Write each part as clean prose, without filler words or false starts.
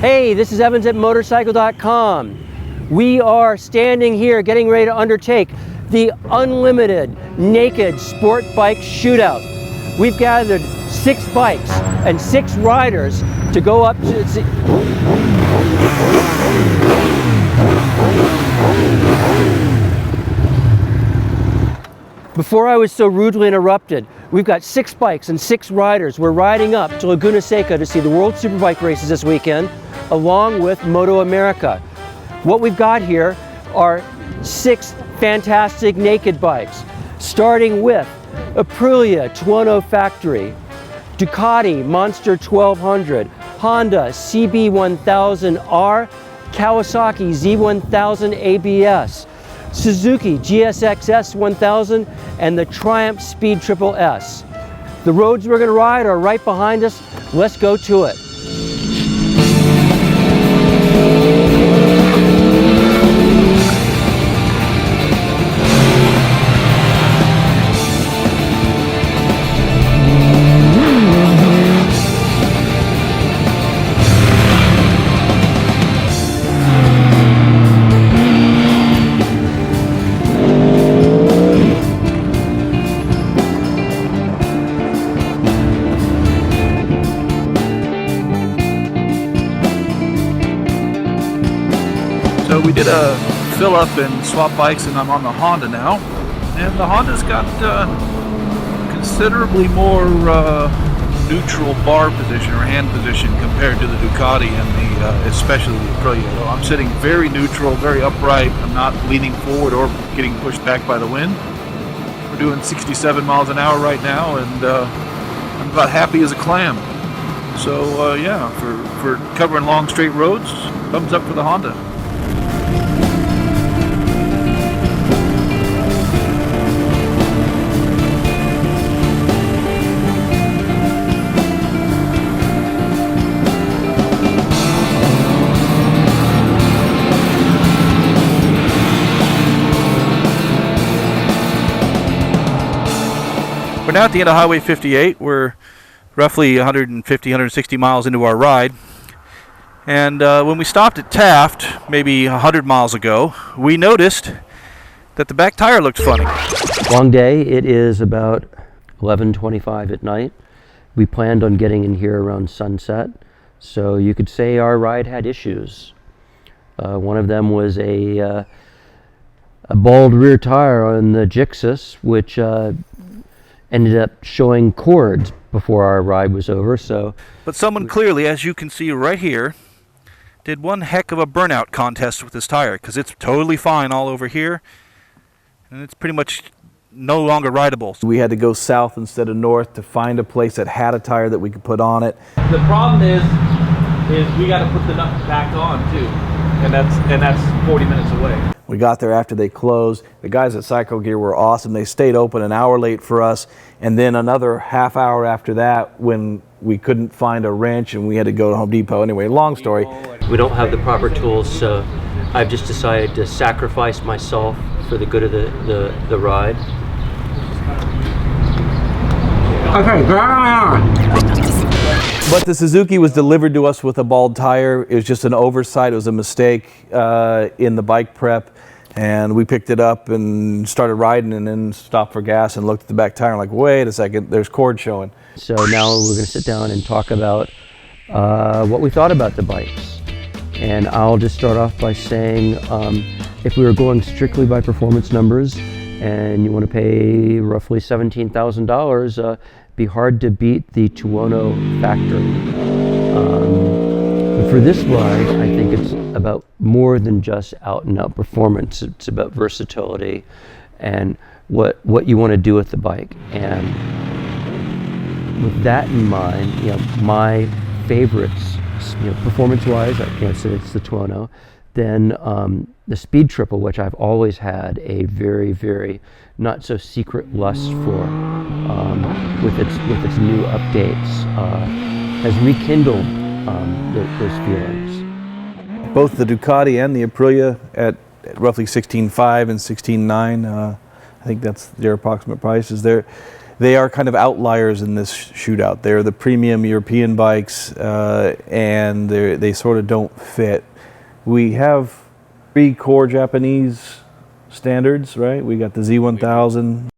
Hey, this is Evans at Motorcycle.com. We are standing here getting ready to undertake the unlimited naked sport bike shootout. We've gathered 6 bikes and 6 riders to go up to Before I was so rudely interrupted, we've got 6 bikes and 6 riders. We're riding up to Laguna Seca to see the World Superbike races this weekend, along with Moto America. What we've got here are 6 fantastic naked bikes, starting with Aprilia 210 Factory, Ducati Monster 1200, Honda CB1000R, Kawasaki Z1000 ABS, Suzuki GSX-S 1000, and the Triumph Speed Triple S. The roads we're going to ride are right behind us. Let's go to it. So we did a fill up and swap bikes, and I'm on the Honda now, and the Honda's got considerably more neutral bar position or hand position compared to the Ducati and the especially the Aprilia. I'm sitting very neutral, very upright. I'm not leaning forward or getting pushed back by the wind. We're doing 67 miles an hour right now, and I'm about happy as a clam. So yeah, for covering long straight roads, thumbs up for the Honda. We're now at the end of Highway 58. We're roughly 150, 160 miles into our ride. And when we stopped at Taft, maybe 100 miles ago, we noticed that the back tire looked funny. Long day. It is about 11:25 at night. We planned on getting in here around sunset, so you could say our ride had issues. One of them was a bald rear tire on the Gixxus, which ended up showing cords before our ride was over. But someone clearly, as you can see right here, did one heck of a burnout contest with this tire, because it's totally fine all over here, and it's pretty much no longer rideable. We had to go south instead of north to find a place that had a tire that we could put on it. The problem is we got to put the nut back on too, and that's 40 minutes away. We got there after they closed. The guys at Cycle Gear were awesome. They stayed open an hour late for us, and then another half hour after that when we couldn't find a wrench and we had to go to Home Depot. Anyway, long story. We don't have the proper tools, so I've just decided to sacrifice myself for the good of the ride. Okay, but the Suzuki was delivered to us with a bald tire. It was just an oversight. It was a mistake in the bike prep. And we picked it up and started riding, and then stopped for gas and looked at the back tire and like, wait a second, there's cord showing. So now we're going to sit down and talk about what we thought about the bikes. And I'll just start off by saying if we were going strictly by performance numbers and you want to pay roughly $17,000, it'd be hard to beat the 210 Factory. But for this ride, I think it's about more than just out and out performance. It's about versatility and what you want to do with the bike. And with that in mind, my favorites, performance-wise, I can't say it's the 210. Then the Speed Triple, which I've always had a very, very not so secret lust for, with its new updates, has rekindled those feelings. Both the Ducati and the Aprilia at roughly 16.5 and 16.9. I think that's their approximate prices. they are kind of outliers in this shootout. They're the premium European bikes, and they sort of don't fit. We have 3 core Japanese standards, right? We got the Z1000,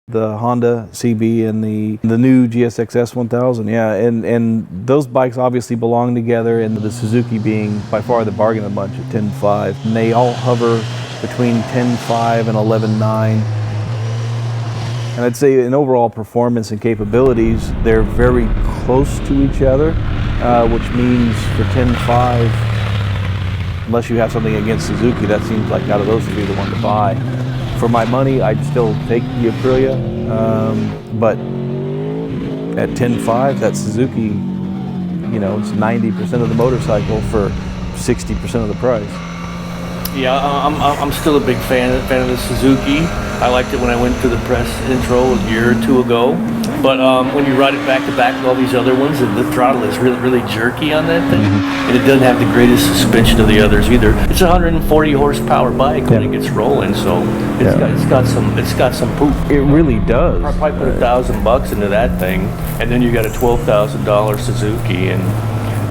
the Honda CB, and the new GSX-S 1000. Yeah, and those bikes obviously belong together, and the Suzuki being by far the bargain of the bunch at 10.5. And they all hover between 10.5 and 11.9. And I'd say in overall performance and capabilities, they're very close to each other, which means for 10.5, unless you have something against Suzuki, that seems like out of those 3 the one to buy. For my money, I'd still take the Aprilia, but at 10.5, that Suzuki, you know, it's 90% of the motorcycle for 60% of the price. Yeah, I'm still a big fan of the Suzuki. I liked it when I went to the press intro a year or 2 ago. But when you ride it back to back with all these other ones, the throttle is really jerky on that thing, and it doesn't have the greatest suspension of the others either. It's a 140 horsepower bike when it gets rolling, so it's got some poop. It really does. I'll probably put $1,000 into that thing, and then you got a $12,000 Suzuki, and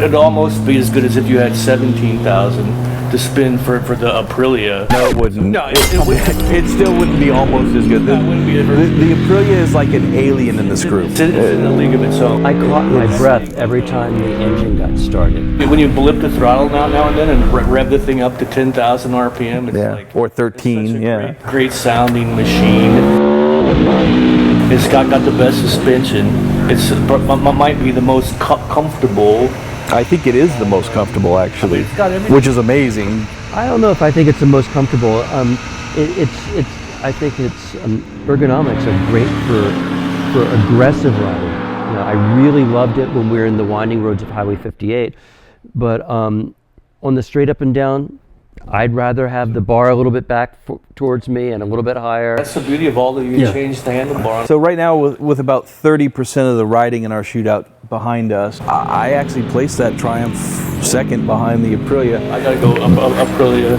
it'd almost be as good as if you had $17,000 to spend for the Aprilia. No, it wouldn't. No, it wouldn't. It still wouldn't be almost as good. No, it wouldn't be. The Aprilia is like an alien in this group. It's in a league of its own. I caught my breath every time the engine got started. When you blip the throttle now and then and rev the thing up to 10,000 RPM, it's like or 13. it's such a great sounding machine. It's got the best suspension. It's might be the most comfortable. I think it is the most comfortable, actually, It's got everything. which is amazing. I don't know if I think it's the most comfortable. I think its ergonomics are great for aggressive riding. You know, I really loved it when we were in the winding roads of Highway 58, but on the straight up and down, I'd rather have the bar a little bit back towards me and a little bit higher. That's the beauty of all that you can change the handlebar. So right now, with about 30% of the riding in our shootout behind us, I actually placed that Triumph second behind the Aprilia. I gotta go Aprilia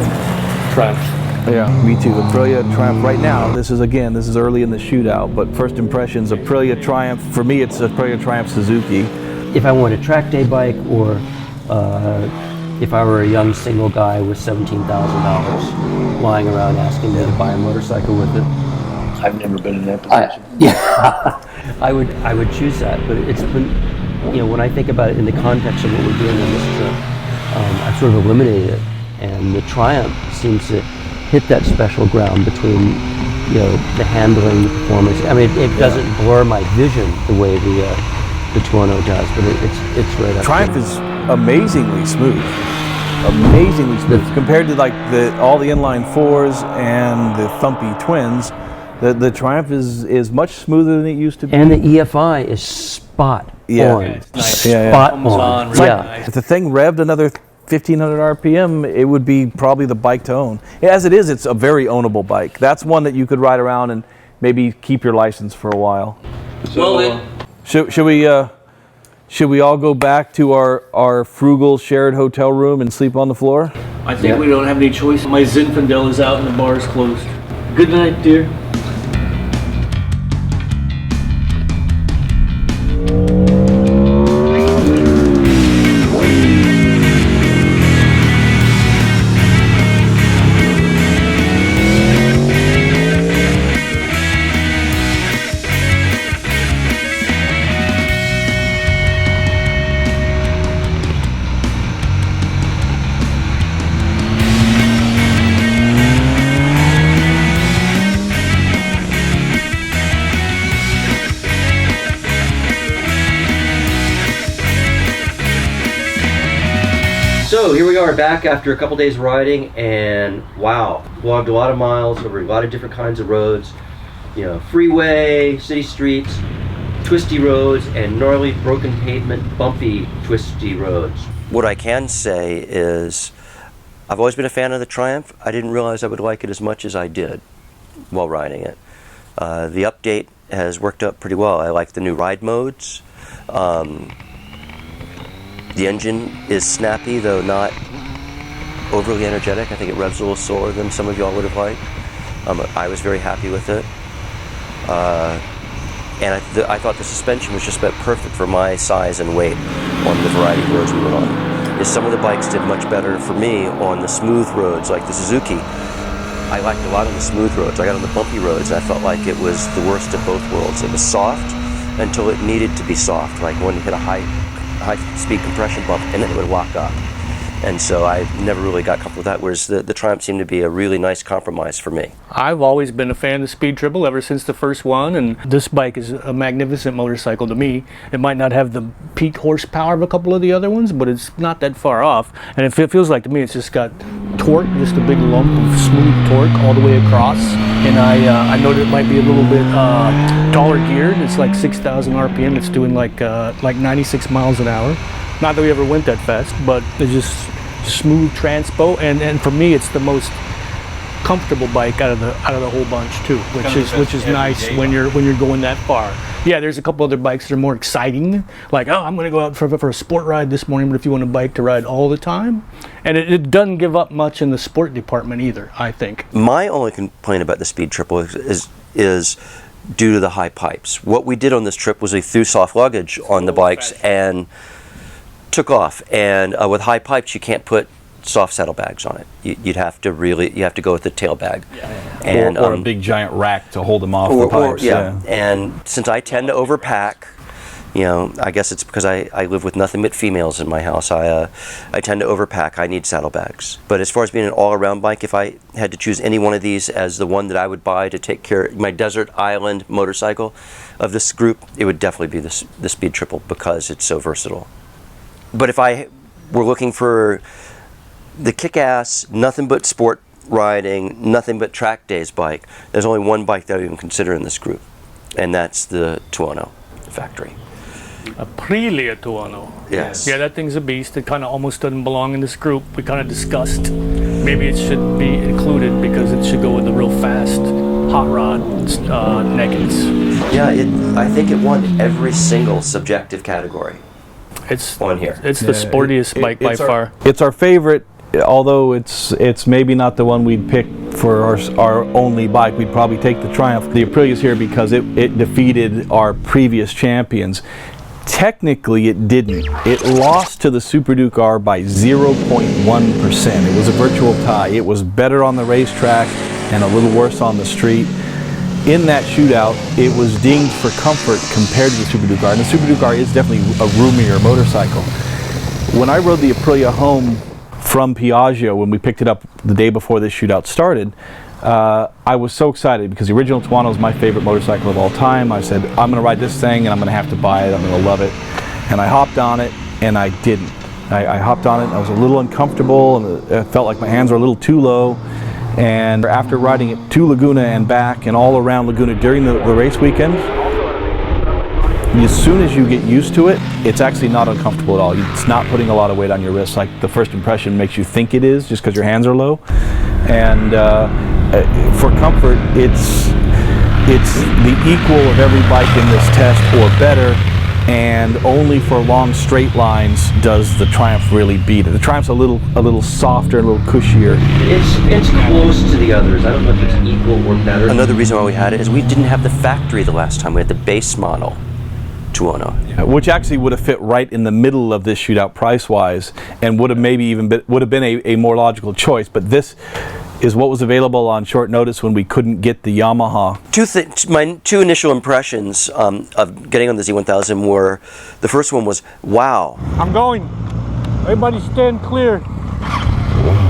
Triumph. Yeah, me too. Aprilia Triumph right now. This is early in the shootout, but first impressions, Aprilia Triumph. For me, it's Aprilia Triumph Suzuki. If I want a track day bike, or if I were a young single guy with $17,000 lying around asking me to buy a motorcycle with it, I've never been in that position. I would choose that. But it's been, you know, when I think about it in the context of what we're doing on this trip, I've sort of eliminated it, and the Triumph seems to hit that special ground between, you know, the handling, the performance. I mean, it doesn't blur my vision the way the Tuono does, but it's right up Triumph there. is amazingly smooth. Amazingly smooth compared to like all the inline 4s and the thumpy twins. The Triumph is much smoother than it used to be. And the EFI is spot on. It's nice. Spot Comes on, on. really Yeah. nice. If the thing revved another 1,500 RPM, it would be probably the bike to own. As it is, it's a very ownable bike. That's one that you could ride around and maybe keep your license for a while. Should we all go back to our frugal shared hotel room and sleep on the floor? I think we don't have any choice. My Zinfandel is out and the bar is closed. Good night, dear. So here we are back after a couple days riding, and wow, logged a lot of miles over a lot of different kinds of roads. You know, freeway, city streets, twisty roads, and gnarly broken pavement, bumpy, twisty roads. What I can say is I've always been a fan of the Triumph. I didn't realize I would like it as much as I did while riding it. The update has worked out pretty well. I like the new ride modes. The engine is snappy, though not overly energetic. I think it revs a little slower than some of y'all would have liked. I was very happy with it. and I thought the suspension was just about perfect for my size and weight on the variety of roads we were on. Some of the bikes did much better for me on the smooth roads, like the Suzuki. I liked a lot on the smooth roads. I got on the bumpy roads, and I felt like it was the worst of both worlds. It was soft until it needed to be soft, like when you hit a high-speed compression bump, and then it would lock up. And so I never really got comfortable with that, whereas the Triumph seemed to be a really nice compromise for me. I've always been a fan of the Speed Triple ever since the first one, and this bike is a magnificent motorcycle to me. It might not have the peak horsepower of a couple of the other ones, but it's not that far off. And it feels like to me it's just got torque, just a big lump of smooth torque all the way across. And I know that it might be a little bit taller geared. It's like 6,000 RPM. It's doing like 96 miles an hour. Not that we ever went that fast, but it's just smooth transpo, and for me it's the most comfortable bike out of the whole bunch too, which is nice when you're going that far. Yeah, there's a couple other bikes that are more exciting, like, oh, I'm going to go out for a sport ride this morning, but if you want a bike to ride all the time, and it doesn't give up much in the sport department either, I think. My only complaint about the Speed Triple is due to the high pipes. What we did on this trip was we threw soft luggage on the bikes and took off, and with high pipes you can't put soft saddlebags on it. You'd have to go with the tail bag, and or a big giant rack to hold them off the pipes. And since I tend to overpack, I guess it's because I live with nothing but females in my house. I tend to overpack. I need saddlebags. But as far as being an all-around bike, if I had to choose any one of these as the one that I would buy to take care of my desert island motorcycle of this group, it would definitely be the Speed Triple, because it's so versatile. But if I were looking for the kick-ass, nothing but sport riding, nothing but track days bike, there's only one bike that I would even consider in this group, and that's the Tuono factory. Aprilia Tuono. Yes. Yeah, that thing's a beast. It kind of almost doesn't belong in this group. We kind of discussed maybe it should be included because it should go with the real fast hot rod nakeds. Yeah, I think it won every single subjective category. It's on here. It's the sportiest bike by far. It's our favorite, although it's maybe not the one we'd pick for our only bike. We'd probably take the Triumph. The Aprilia's here because it defeated our previous champions. Technically, it didn't. It lost to the Super Duke R by 0.1%. It was a virtual tie. It was better on the racetrack and a little worse on the street. In that shootout, it was dinged for comfort compared to the Super Duke R, and the Super Duke R is definitely a roomier motorcycle. When I rode the Aprilia home from Piaggio, when we picked it up the day before this shootout started, I was so excited because the original Tuono is my favorite motorcycle of all time. I said, I'm going to ride this thing and I'm going to have to buy it, I'm going to love it. And I hopped on it, and I didn't. I hopped on it and I was a little uncomfortable, and it felt like my hands were a little too low. And after riding it to Laguna and back and all around Laguna during the race weekend, as soon as you get used to it, it's actually not uncomfortable at all. It's not putting a lot of weight on your wrists like the first impression makes you think it is, just because your hands are low. And for comfort, it's the equal of every bike in this test or better. And only for long straight lines does the Triumph really beat it. The Triumph's a little softer, a little cushier. It's close to the others. I don't know if it's equal or better. Another reason why we had it is we didn't have the factory the last time. We had the base model Tuono. Yeah, which actually would have fit right in the middle of this shootout price-wise, and would have maybe even been a more logical choice. But this is what was available on short notice when we couldn't get the Yamaha. My two initial impressions of getting on the Z1000 were, the first one was, wow. I'm going. Everybody stand clear.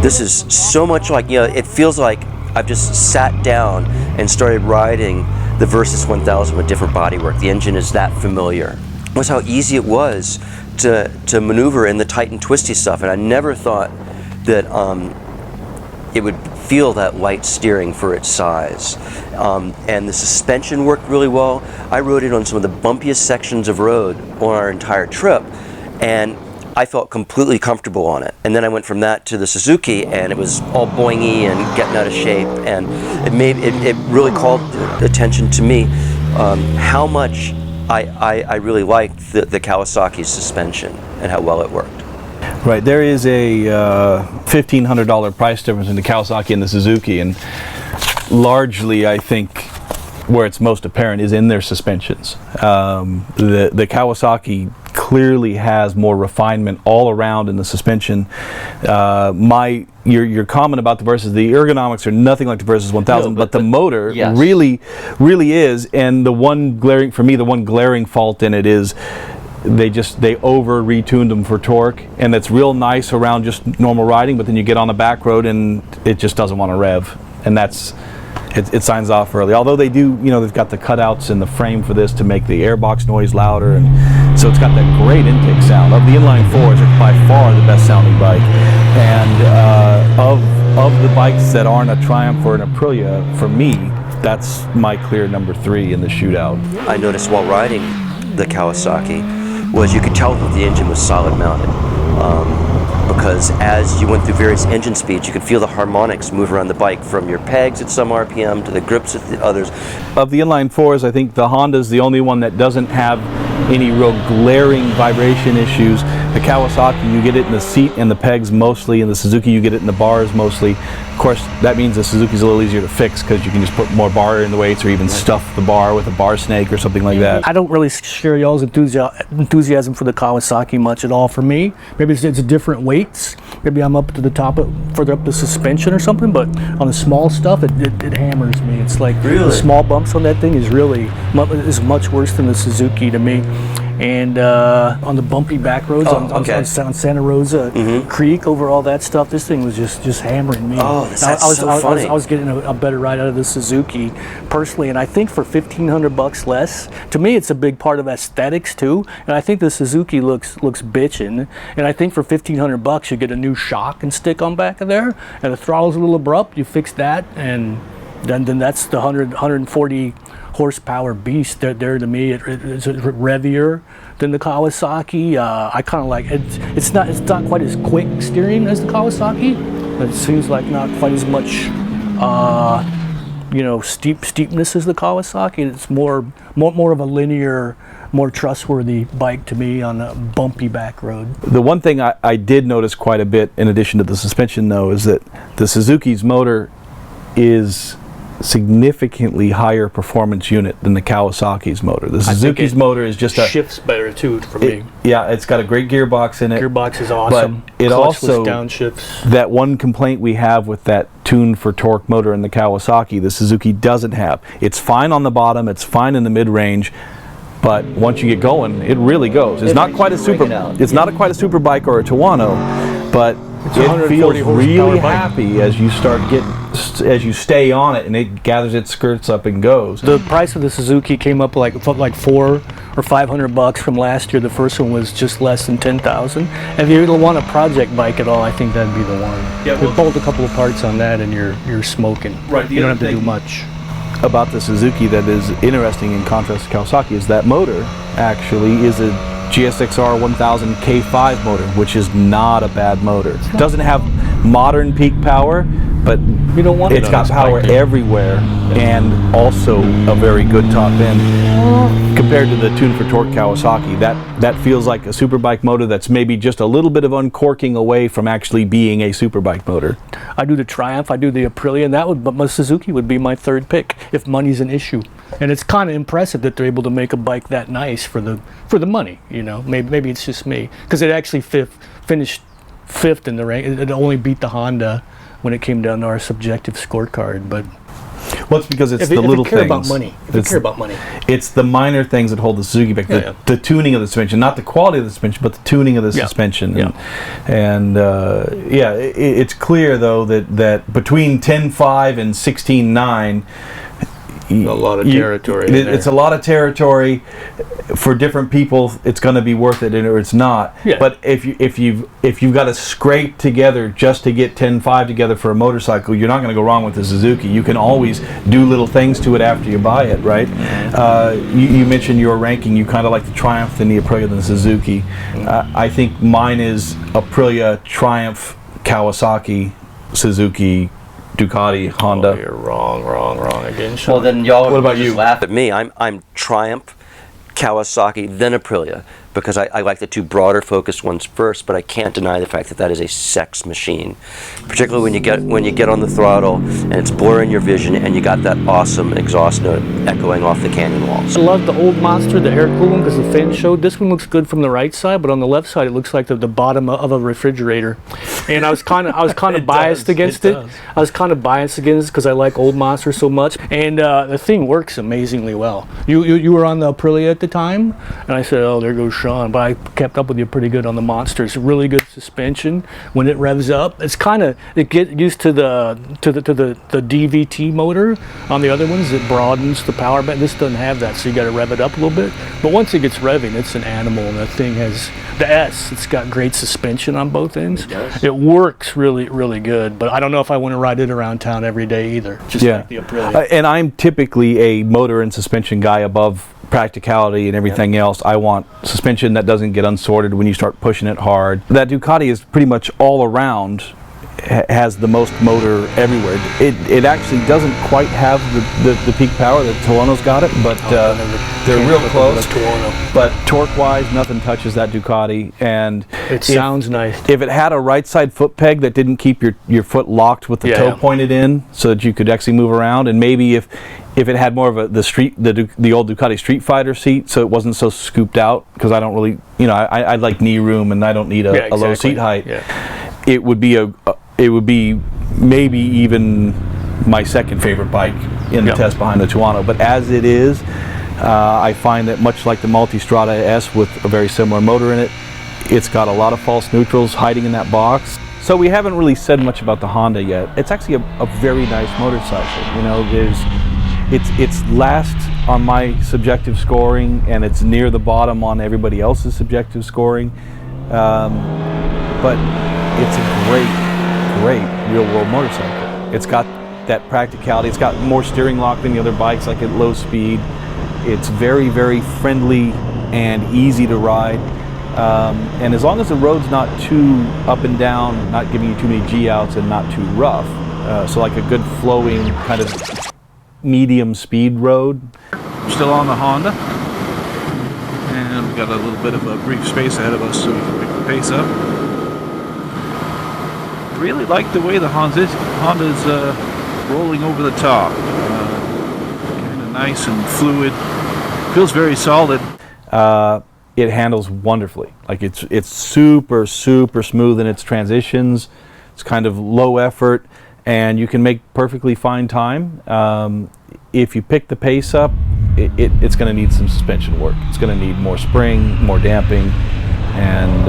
This is so much like, it feels like I've just sat down and started riding the Versys 1000 with different bodywork. The engine is that familiar. It was how easy it was to maneuver in the tight and twisty stuff, and I never thought that it would feel that light steering for its size. And the suspension worked really well. I rode it on some of the bumpiest sections of road on our entire trip, and I felt completely comfortable on it. And then I went from that to the Suzuki, and it was all boingy and getting out of shape, and it really called attention to me how much I really liked the Kawasaki suspension and how well it worked. Right, there is a $1,500 price difference in the Kawasaki and the Suzuki, and largely I think where it's most apparent is in their suspensions. The Kawasaki clearly has more refinement all around in the suspension. Your comment about the Versus, the ergonomics are nothing like the Versus 1000, but the motor yes. really is. And the one glaring fault in it is they over retuned them for torque, and it's real nice around just normal riding, but then you get on the back road and it just doesn't want to rev, and it signs off early. Although they do, they've got the cutouts in the frame for this to make the airbox noise louder, and so it's got that great intake sound. Of the inline fours, it's by far the best sounding bike, and of the bikes that aren't a Triumph or an Aprilia, for me, that's my clear number 3 in the Shootout. I noticed while riding the Kawasaki was you could tell that the engine was solid mounted, because as you went through various engine speeds, you could feel the harmonics move around the bike from your pegs at some RPM to the grips at the others. Of the inline fours, I think the Honda's the only one that doesn't have any real glaring vibration issues. The Kawasaki, you get it in the seat and the pegs mostly, and the Suzuki, you get it in the bars mostly. Of course, that means the Suzuki's a little easier to fix because you can just put more bar in the weights or even stuff the bar with a bar snake or something like that. I don't really share y'all's enthusiasm for the Kawasaki much at all. For me, maybe it's different weights. Maybe I'm up to the top, further up the suspension or something, but on the small stuff, it hammers me. It's like the small bumps on that thing is much worse than the Suzuki to me. And on the bumpy back roads on Santa Rosa Creek, over all that stuff, this thing was just hammering me. Oh, that's so funny. I was getting a better ride out of the Suzuki personally, and I think for $1,500 less, to me it's a big part of aesthetics too. And I think the Suzuki looks bitchin', and I think for $1,500 you get a new shock and stick on back of there, and the throttle's a little abrupt. You fix that, and then that's the 140 horsepower beast. There to me, it's revier than the Kawasaki. I kind of like it. It's not quite as quick steering as the Kawasaki. It seems like not quite as much steepness as the Kawasaki. It's more of a linear, more trustworthy bike to me on a bumpy back road. The one thing I did notice quite a bit, in addition to the suspension though, is that the Suzuki's motor is significantly higher performance unit than the Kawasaki's motor. The Suzuki's motor is just shifts better too for me. Yeah, it's got a great gearbox in it. Gearbox is awesome. But it also, downshifts. that one complaint we have with that tuned for torque motor in the Kawasaki, the Suzuki doesn't have. It's fine on the bottom, it's fine in the mid-range, but once you get going, it really goes. It's not quite a super. It's not quite a super bike or a Tuono, but it feels really happy as you as you stay on it and it gathers its skirts up and goes. The price of the Suzuki came up like $400 or $500 from last year. The first one was just less than $10,000. If you want a project bike at all, I think that'd be the one. Yeah, you bolt a couple of parts on that and you're smoking. Right. You don't have to do much. About the Suzuki that is interesting in contrast to Kawasaki is that motor actually is a GSXR 1000 K5 motor, which is not a bad motor. It doesn't have modern peak power, but it's got power everywhere and also a very good top end compared to the Tune for Torque Kawasaki. That feels like a superbike motor that's maybe just a little bit of uncorking away from actually being a superbike motor. I do the Triumph, I do the Aprilia, and but my Suzuki would be my third pick if money's an issue. And it's kind of impressive that they're able to make a bike that nice for the money. Maybe it's just me, because it actually finished fifth in the rank. It only beat the Honda when it came down to our subjective scorecard. But well, it's because it's the little things. If you care about money. It's the minor things that hold the Suzuki back. The tuning of the suspension, not the quality of the suspension, but the tuning of the suspension. And it's clear though that between 10.5 and 16.9, a lot of territory. It's a lot of territory. For different people, it's going to be worth it, or it's not. Yeah. But if you've got to scrape together just to get 10.5 together for a motorcycle, you're not going to go wrong with the Suzuki. You can always do little things to it after you buy it, right? You mentioned your ranking. You kind of like the Triumph than the Aprilia than the Suzuki. I think mine is Aprilia, Triumph, Kawasaki, Suzuki, Ducati, Honda. Oh, you're wrong again, Sean. Well, then y'all. What about you? Laugh at me. I'm Triumph, Kawasaki, then Aprilia. because I like the two broader focused ones first, but I can't deny the fact that that is a sex machine, particularly when you get on the throttle and it's blurring your vision and you got that awesome exhaust note echoing off the canyon walls. I love the old Monster, the air cooling, because the fin showed. This one looks good from the right side, but on the left side it looks like the bottom of a refrigerator. And I was kind of biased against it. I was kind of biased against it because I like old Monster so much. And the thing works amazingly well. You were on the Aprilia at the time, and I said, oh, there goes Sean. But I kept up with you pretty good on the Monster. It's really good suspension when it revs up. It's it gets used to the DVT motor on the other ones. It broadens the power band. This doesn't have that, so you got to rev it up a little bit. But once it gets revving, it's an animal, and the thing has the S. It's got great suspension on both ends. It works really, really good. But I don't know if I want to ride it around town every day either. Just like the Aprilia. And I'm typically a motor and suspension guy above practicality and everything else. I want suspension that doesn't get unsorted when you start pushing it hard. That Ducati is pretty much all around has the most motor everywhere. It actually doesn't quite have the peak power that Tolono's got it, but they're real close. But torque-wise, nothing touches that Ducati. And it sounds nice. If it had a right side foot peg that didn't keep your foot locked with the toe pointed in, so that you could actually move around, and maybe if it had more of the old Ducati Street Fighter seat, so it wasn't so scooped out, because I don't really, I like knee room and I don't need a low seat height. It would be maybe even my second favorite bike in the test behind the Tuono. But as it is, I find that much like the Multistrada S with a very similar motor in it, it's got a lot of false neutrals hiding in that box. So we haven't really said much about the Honda yet. It's actually a very nice motorcycle. It's last on my subjective scoring, and it's near the bottom on everybody else's subjective scoring. But it's a great real-world motorcycle. It's got that practicality. It's got more steering lock than the other bikes, like at low speed. It's very, very friendly and easy to ride. And as long as the road's not too up and down, not giving you too many G-outs and not too rough, so like a good flowing kind of medium speed road. Still on the Honda, and we've got a little bit of a brief space ahead of us, so we can pick the pace up. Really like the way the Honda's rolling over the top. Kind of nice and fluid. Feels very solid. It handles wonderfully. Like it's super smooth in its transitions. It's kind of low effort, and you can make perfectly fine time. If you pick the pace up, it's going to need some suspension work. It's going to need more spring, more damping, and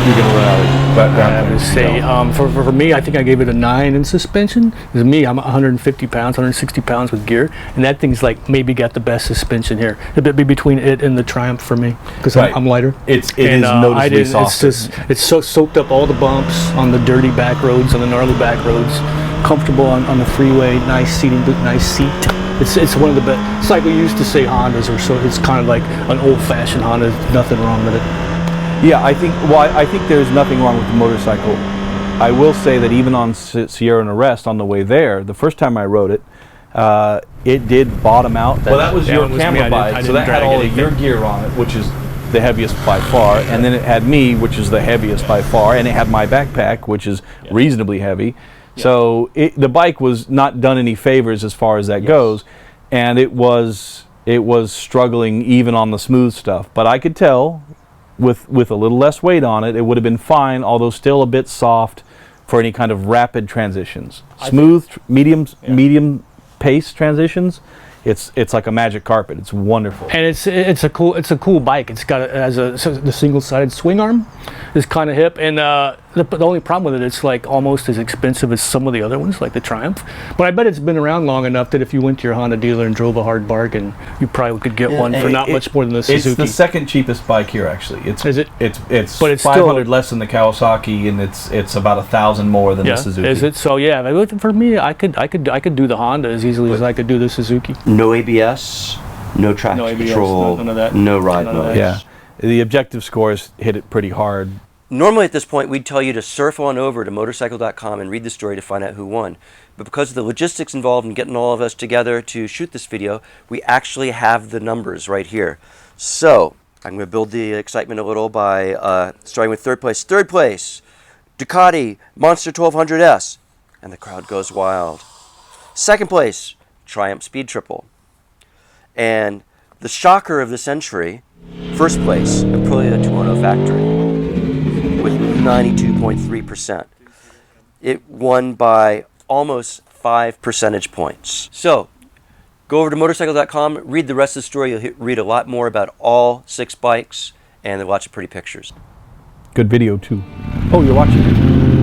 you're going to run out of for me, I think I gave it a 9 in suspension. Because me, I'm 150 pounds, 160 pounds with gear, and that thing's like maybe got the best suspension here. It'd be between it and the Triumph for me, because I'm lighter. It is noticeably softer. It's so soaked up all the bumps on the dirty back roads, on the gnarly back roads. Comfortable on the freeway, nice seating, nice seat. It's one of the best. It's like we used to say Hondas, or so. It's kind of like an old-fashioned Honda. Nothing wrong with it. Yeah, I think there's nothing wrong with the motorcycle. I will say that even on Sierra and Arrest on the way there, the first time I rode it, it did bottom out. Well, that was your camera bike, so that had all of your gear on it, which is the heaviest by far, and then it had me, which is the heaviest by far, and it had my backpack, which is reasonably heavy. So the bike was not done any favors as far as that goes, and it was struggling even on the smooth stuff. But I could tell with a little less weight on it, it would have been fine, although still a bit soft for any kind of rapid transitions. Smooth, medium pace transitions, it's like a magic carpet. It's wonderful. And it's a cool bike. It's got the single-sided swing arm is kind of hip, and the only problem with it, it's like almost as expensive as some of the other ones, like the Triumph. But I bet it's been around long enough that if you went to your Honda dealer and drove a hard bargain, you probably could get one for not much more than the Suzuki. It's the second cheapest bike here, actually. Is it? It's but it's 500 still less than the Kawasaki, and it's about 1,000 more than the Suzuki. Is it? So yeah, for me, I could do the Honda as easily as I could do the Suzuki. No ABS, no traction control, none of that. No ride mode. Yeah, the objective scores hit it pretty hard. Normally at this point we'd tell you to surf on over to Motorcycle.com and read the story to find out who won. But because of the logistics involved in getting all of us together to shoot this video, we actually have the numbers right here. So I'm going to build the excitement a little by starting with third place. Third place, Ducati Monster 1200S. And the crowd goes wild. Second place, Triumph Speed Triple. And the shocker of the century, first place, Aprilia 210 Factory with 92.3%. It won by almost 5 percentage points. So, go over to Motorcycle.com, read the rest of the story. You'll read a lot more about all 6 bikes and lots of pretty pictures. Good video too. Oh, you're watching it.